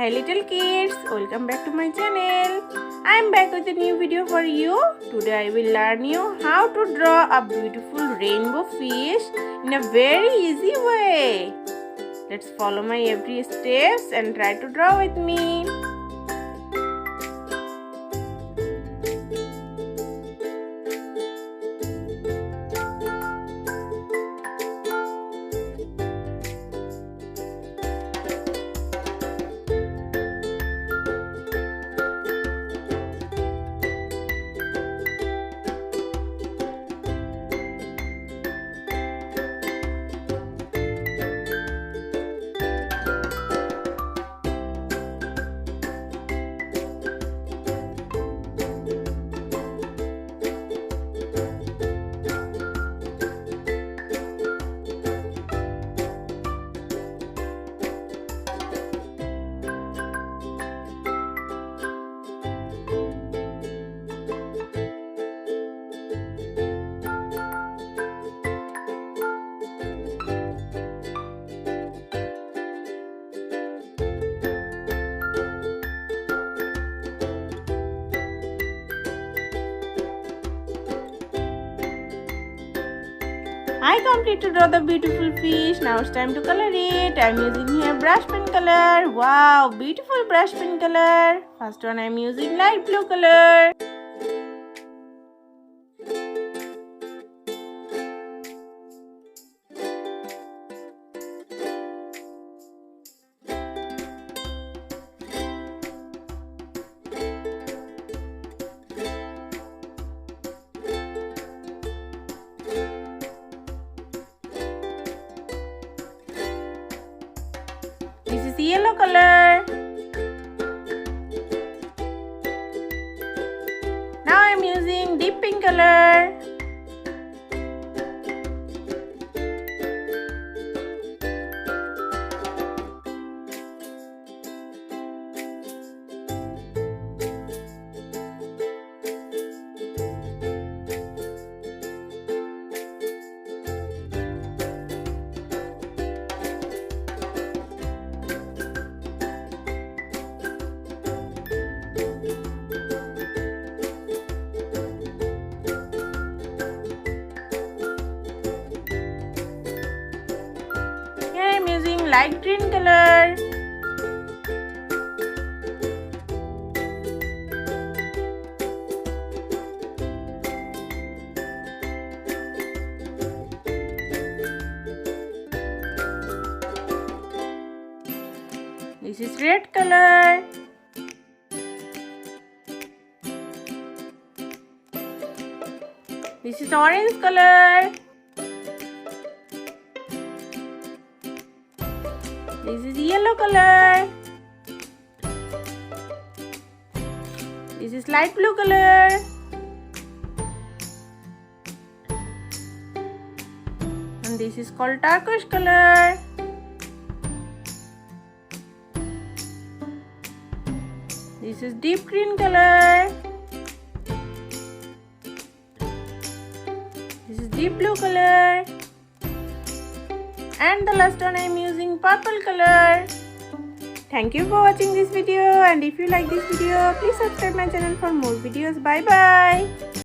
Hi little kids, welcome back to my channel. I am back with a new video for you. Today I will learn you how to draw a beautiful rainbow fish in a very easy way. Let's follow my every steps and try to draw with me. I complete to draw the beautiful fish. Now it's time to color it. I'm using here brush pen color. Wow, beautiful brush pen color. First one I'm using light blue color. This is yellow color. Now I'm using deep pink color. Light green color. This is red color. This is orange color. This is yellow color. This is light blue color. And this is called turquoise color. This is deep green color. This is deep blue color. And the last one I am using purple color. Thank you for watching this video, and if you like this video, please subscribe my channel for more videos. Bye bye.